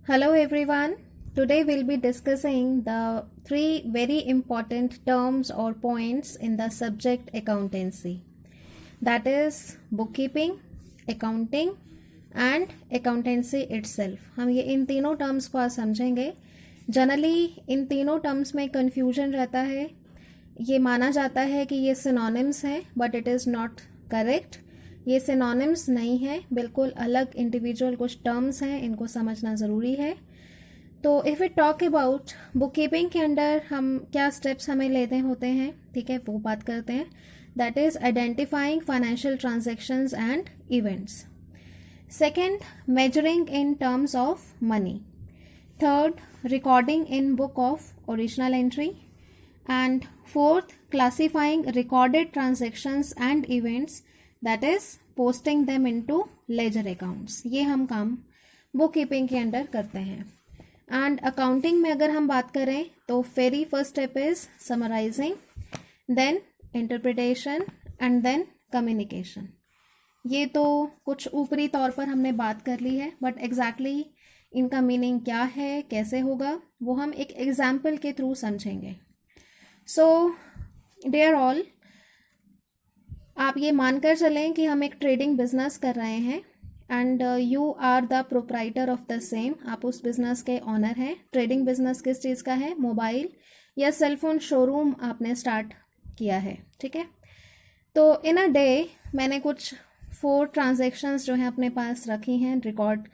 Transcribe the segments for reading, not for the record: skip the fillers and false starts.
Hello everyone. Today we'll be discussing the three very important terms or points in the subject accountancy. That is bookkeeping, accounting and accountancy itself. हम ये इन तीनों terms को आज समझेंगे. Generally in तीनों terms में confusion रहता है. ये माना जाता है कि ये सिनोनिम्स हैं but it is not correct. ये सिनोनिम्स नहीं है, बिल्कुल अलग इंडिविजुअल कुछ टर्म्स हैं, इनको समझना ज़रूरी है. तो if it talk about book keeping के अंडर हम क्या स्टेप्स हमें लेने होते हैं, ठीक है, वो बात करते हैं. That is identifying financial transactions and events. Second, measuring in terms of money. Third, recording in book of original entry. And fourth, classifying recorded transactions and events, that is posting them into ledger accounts. ये हम काम book keeping के under करते हैं. And accounting में अगर हम बात करें तो very first step is summarising, then interpretation and then communication. ये तो कुछ ऊपरी तौर पर हमने बात कर ली है, बट एग्जैक्टली इनका मीनिंग क्या है, कैसे होगा, वो हम एक एग्जाम्पल के थ्रू समझेंगे. सो डियर ऑल, आप ये मानकर चलें कि हम एक ट्रेडिंग बिजनेस कर रहे हैं and you are the proprietor of the same. आप उस बिजनेस के ऑनर हैं. ट्रेडिंग बिजनेस किस चीज़ का है? मोबाइल या सेलफोन शोरूम आपने स्टार्ट किया है, ठीक है. तो इन अ डे मैंने कुछ 4 ट्रांजेक्शन्स जो हैं अपने पास रखी हैं, रिकॉर्ड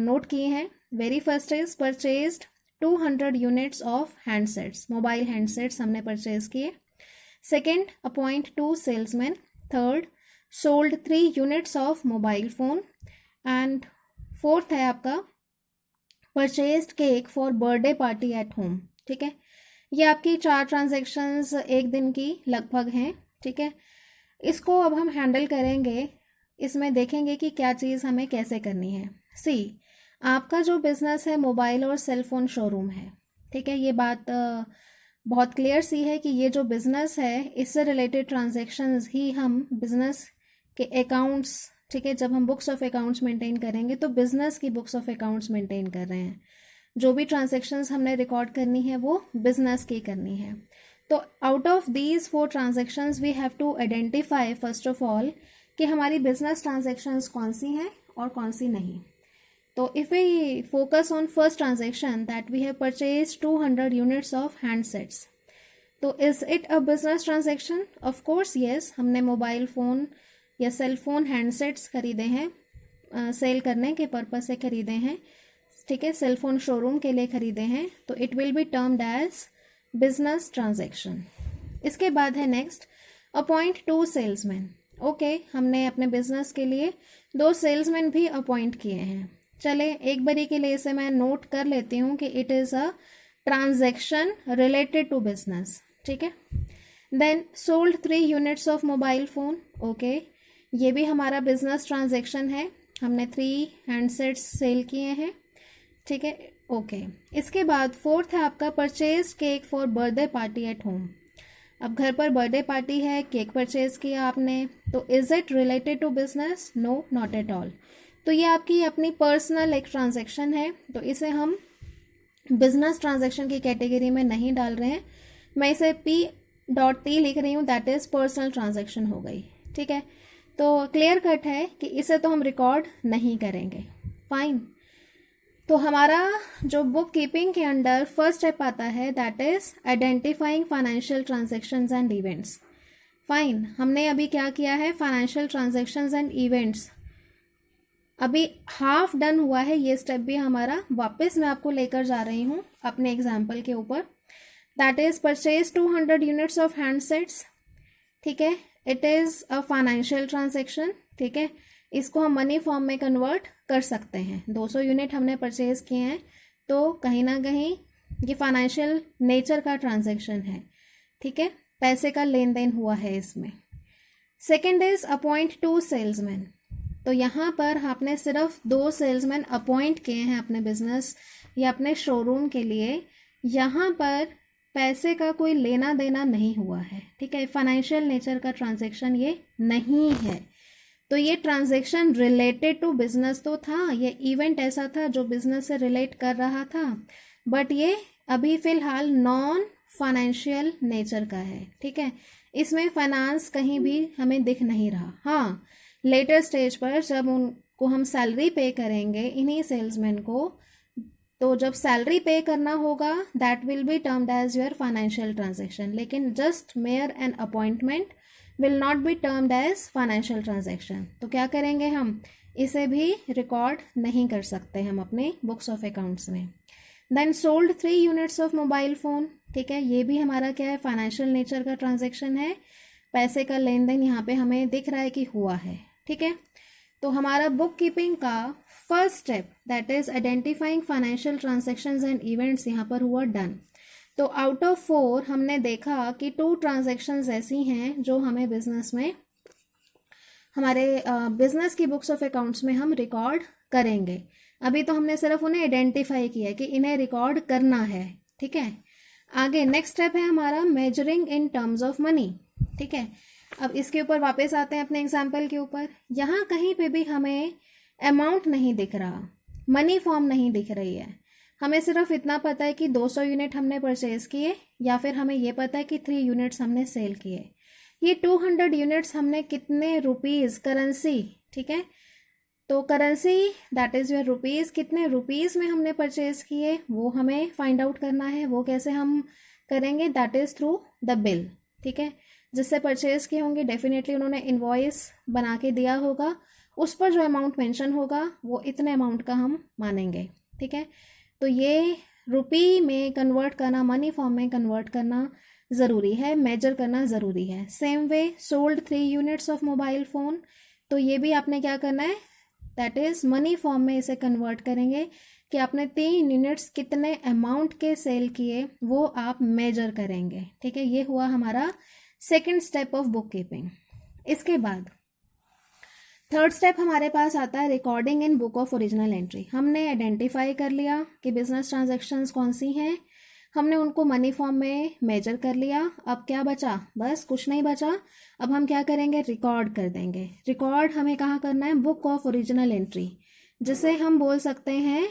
नोट किए हैं. Very first is purchased 200 units of handsets. Mobile handsets हमने परचेज किए. Second, appoint 2 salesmen. Third, sold 3 units of mobile phone. And fourth है आपका purchased cake for birthday party at home. ठीक है, ये आपकी 4 ट्रांजेक्शन्स एक दिन की लगभग हैं, ठीक है. इसको अब हम हैंडल करेंगे. इसमें देखेंगे कि क्या चीज़ हमें कैसे करनी है. सी, आपका जो बिजनेस है मोबाइल और सेलफोन शोरूम है, ठीक है. ये बात बहुत क्लियर सी है कि ये जो बिज़नेस है इससे रिलेटेड ट्रांजैक्शंस ही हम बिज़नेस के अकाउंट्स, ठीक है, जब हम बुक्स ऑफ अकाउंट्स मेंटेन करेंगे तो बिज़नेस की बुक्स ऑफ अकाउंट्स मेंटेन कर रहे हैं. जो भी ट्रांजैक्शंस हमने रिकॉर्ड करनी है वो बिज़नेस की करनी है. तो out of these 4 transactions we have to identify first of all कि हमारी बिज़नेस ट्रांजैक्शंस कौन सी हैं और कौन सी नहीं. So if we focus on first transaction that we have purchased 200 units of handsets, तो is it a business transaction? Of course yes. हमने mobile phone या सेल फोन हैंडसेट्स खरीदे हैं, सेल करने के पर्पज से खरीदे हैं, ठीक है, सेल फोन शोरूम के लिए खरीदे हैं. तो it will be termed as business transaction. इसके बाद है नेक्स्ट, अपॉइंट 2 सेल्समैन. ओके, हमने अपने बिजनेस के लिए 2 सेल्समैन भी अपॉइंट किए हैं. चले एक बारी के लिए इसे मैं नोट कर लेती हूँ कि it is a transaction related to business, ठीक है. Then sold 3 units of mobile phone. Okay, ये भी हमारा बिजनेस ट्रांजैक्शन है. हमने 3 हैंडसेट्स सेल किए हैं, ठीक है. ओके, इसके बाद फोर्थ है आपका purchase cake for birthday party at home. अब घर पर बर्थडे पार्टी है, केक परचेज किया आपने, तो is it related to business? No, not at all. तो ये आपकी अपनी पर्सनल एक ट्रांजैक्शन है, तो इसे हम बिजनेस ट्रांजैक्शन की कैटेगरी में नहीं डाल रहे हैं. मैं इसे P.T लिख रही हूँ, दैट इज़ पर्सनल ट्रांजैक्शन हो गई, ठीक है. तो क्लियर कट है कि इसे तो हम रिकॉर्ड नहीं करेंगे. फाइन. तो हमारा जो बुक कीपिंग के अंडर फर्स्ट स्टेप आता है that is identifying financial transactions and events. Fine, हमने अभी क्या किया है, फाइनेंशियल ट्रांजेक्शन्स एंड इवेंट्स अभी हाफ डन हुआ है. ये स्टेप भी हमारा वापस मैं आपको लेकर जा रही हूँ अपने एग्जाम्पल के ऊपर. That is purchase 200 units of handsets, ठीक है. It is a financial transaction, ठीक है. इसको हम मनी फॉर्म में कन्वर्ट कर सकते हैं. 200 यूनिट हमने परचेज किए हैं, तो कहीं ना कहीं ये फाइनेंशियल नेचर का ट्रांजेक्शन है, ठीक है, पैसे का लेन देन हुआ है इसमें. Second is appoint 2 salesman. तो यहाँ पर आपने सिर्फ 2 सेल्समैन अपॉइंट किए हैं अपने बिजनेस या अपने शोरूम के लिए. यहाँ पर पैसे का कोई लेना देना नहीं हुआ है, ठीक है. फाइनेंशियल नेचर का ट्रांजैक्शन ये नहीं है. तो ये ट्रांजैक्शन रिलेटेड टू बिजनेस तो था, ये इवेंट ऐसा था जो बिजनेस से रिलेट कर रहा था, बट ये अभी फिलहाल नॉन फाइनेंशियल नेचर का है, ठीक है। इसमें फाइनेंस कहीं भी हमें दिख नहीं रहा। हाँ, लेटर स्टेज पर जब उनको हम सैलरी पे करेंगे इन्हीं सेल्समैन को, तो जब सैलरी पे करना होगा that will be termed as your financial transaction, लेकिन just mere an appointment will not be termed as financial transaction. तो क्या करेंगे, हम इसे भी रिकॉर्ड नहीं कर सकते हम अपने बुक्स ऑफ अकाउंट्स में। Then sold 3 units of mobile phone, ठीक है, ये भी हमारा क्या है, फाइनेंशियल नेचर का ट्रांजैक्शन है, पैसे का लेन देन यहाँ पे हमें दिख रहा है कि हुआ है, ठीक है। तो हमारा बुक कीपिंग का first step that is identifying financial transactions and events यहाँ पर हुआ डन। तो आउट ऑफ 4 हमने देखा कि 2 ट्रांजैक्शंस ऐसी हैं जो हमें बिजनेस में, हमारे बिजनेस की बुक्स ऑफ अकाउंट्स में हम रिकॉर्ड करेंगे। अभी तो हमने सिर्फ उन्हें आइडेंटिफाई किया कि इन्हें रिकॉर्ड करना है, ठीक है। आगे नेक्स्ट स्टेप है हमारा measuring in terms of money, ठीक है। अब इसके ऊपर वापस आते हैं अपने एग्जाम्पल के ऊपर। यहाँ कहीं पे भी हमें अमाउंट नहीं दिख रहा, मनी फॉर्म नहीं दिख रही है, हमें सिर्फ इतना पता है कि 200 यूनिट हमने परचेज किए, या फिर हमें ये पता है कि 3 यूनिट्स हमने सेल किए। ये 200 यूनिट्स हमने कितने रुपीज़ करेंसी, ठीक है, तो currency that is your rupees, कितने रुपीज़ में हमने परचेज किए वो हमें फाइंड आउट करना है। वो कैसे हम करेंगे, that is through the bill, ठीक है। जिससे परचेज किए होंगे डेफिनेटली उन्होंने इनवॉइस बना के दिया होगा, उस पर जो अमाउंट मेंशन होगा वो इतने अमाउंट का हम मानेंगे, ठीक है। तो ये रुपी में कन्वर्ट करना, मनी फॉर्म में कन्वर्ट करना ज़रूरी है, मेजर करना ज़रूरी है। Same way sold 3 units of mobile phone, तो ये भी आपने क्या करना है, दैट इज़ मनी फॉर्म में इसे कन्वर्ट करेंगे कि आपने 3 यूनिट्स कितने अमाउंट के सेल किए वो आप मेजर करेंगे, ठीक है। ये हुआ हमारा second step of book keeping. इसके बाद थर्ड स्टेप हमारे पास आता है recording in book of original entry. हमने आइडेंटिफाई कर लिया कि बिजनेस ट्रांजैक्शंस कौन सी हैं, हमने उनको मनी फॉर्म में मेजर कर लिया। अब क्या बचा, बस कुछ नहीं बचा, अब हम क्या करेंगे, रिकॉर्ड कर देंगे। रिकॉर्ड हमें कहाँ करना है, बुक ऑफ ओरिजिनल एंट्री, जिसे हम बोल सकते हैं,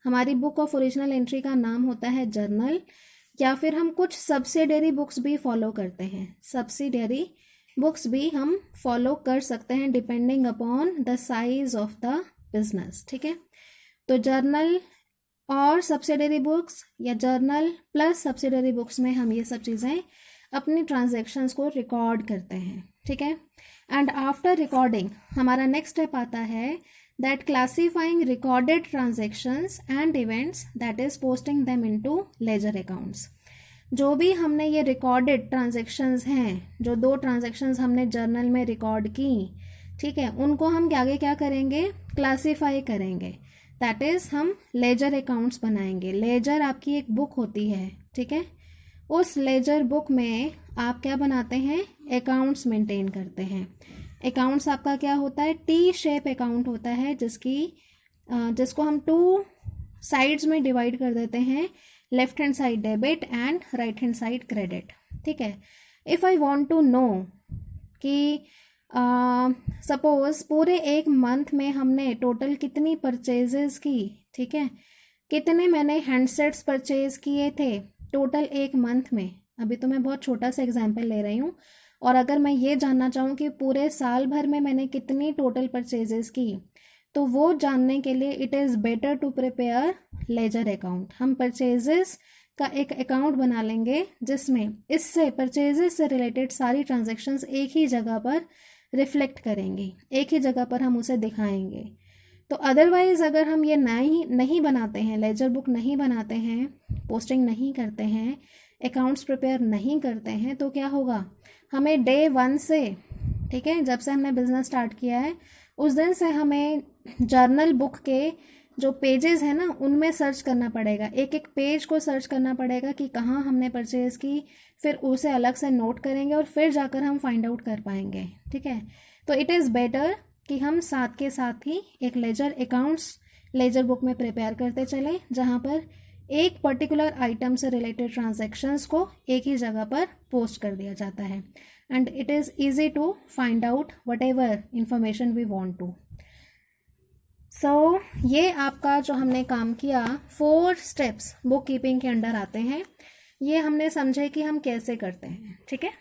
हमारी बुक ऑफ ओरिजिनल एंट्री का नाम होता है जर्नल, या फिर हम कुछ सब्सिडियरी बुक्स भी फॉलो करते हैं, सब्सिडियरी बुक्स भी हम फॉलो कर सकते हैं depending upon the size of the business, ठीक है। तो जर्नल और सब्सिडियरी बुक्स या जर्नल प्लस सब्सिडियरी बुक्स में हम ये सब चीज़ें अपनी ट्रांजैक्शंस को रिकॉर्ड करते हैं, ठीक है। एंड आफ्टर रिकॉर्डिंग हमारा नेक्स्ट स्टेप आता है that classifying recorded transactions and events, that is posting them into ledger accounts. जो भी हमने ये रिकॉर्डेड ट्रांजैक्शंस हैं, जो 2 ट्रांजैक्शंस हमने जर्नल में रिकॉर्ड की, ठीक है, उनको हम आगे क्या करेंगे, क्लासीफाई करेंगे, दैट इज़ हम लेजर अकाउंट्स बनाएंगे। लेजर आपकी एक बुक होती है, ठीक है, उस लेजर बुक में आप क्या बनाते हैं, अकाउंट्स मेंटेन करते हैं। अकाउंट्स आपका क्या होता है, टी शेप अकाउंट होता है, जिसको हम 2 साइड्स में डिवाइड कर देते हैं, left hand side debit and right hand side credit, ठीक है। If I want to know कि सपोज पूरे 1 मंथ में हमने टोटल कितनी परचेजेस की, ठीक है, कितने मैंने हैंडसेट्स परचेज किए थे टोटल 1 मंथ में। अभी तो मैं बहुत छोटा सा एग्जांपल ले रही हूँ, और अगर मैं ये जानना चाहूँ कि पूरे साल भर में मैंने कितनी टोटल परचेजेस की, तो वो जानने के लिए it is better to prepare ledger account. हम परचेजेस का एक अकाउंट बना लेंगे जिसमें इससे परचेजेस से रिलेटेड सारी ट्रांजैक्शंस एक ही जगह पर रिफ्लेक्ट करेंगी, एक ही जगह पर हम उसे दिखाएंगे। तो अदरवाइज़ अगर हम ये नहीं बनाते हैं, लेजर बुक नहीं बनाते हैं, पोस्टिंग नहीं करते हैं, अकाउंट्स प्रिपेयर नहीं करते हैं, तो क्या होगा, हमें डे 1 से, ठीक है, जब से हमने बिज़नेस स्टार्ट किया है उस दिन से हमें जर्नल बुक के जो पेजेस हैं ना उनमें सर्च करना पड़ेगा, एक एक पेज को सर्च करना पड़ेगा कि कहाँ हमने परचेज़ की, फिर उसे अलग से नोट करेंगे और फिर जाकर हम फाइंड आउट कर पाएंगे, ठीक है। तो इट इज़ बेटर कि हम साथ के साथ ही एक लेजर अकाउंट्स लेजर बुक में प्रिपेयर करते चलें, जहाँ पर एक पर्टिकुलर आइटम से रिलेटेड ट्रांजैक्शंस को एक ही जगह पर पोस्ट कर दिया जाता है and it is easy to find out whatever information we want to. So ये आपका जो हमने काम किया 4 स्टेप्स बुक कीपिंग के अंडर आते हैं। ये हमने समझे कि हम कैसे करते हैं, ठीक है।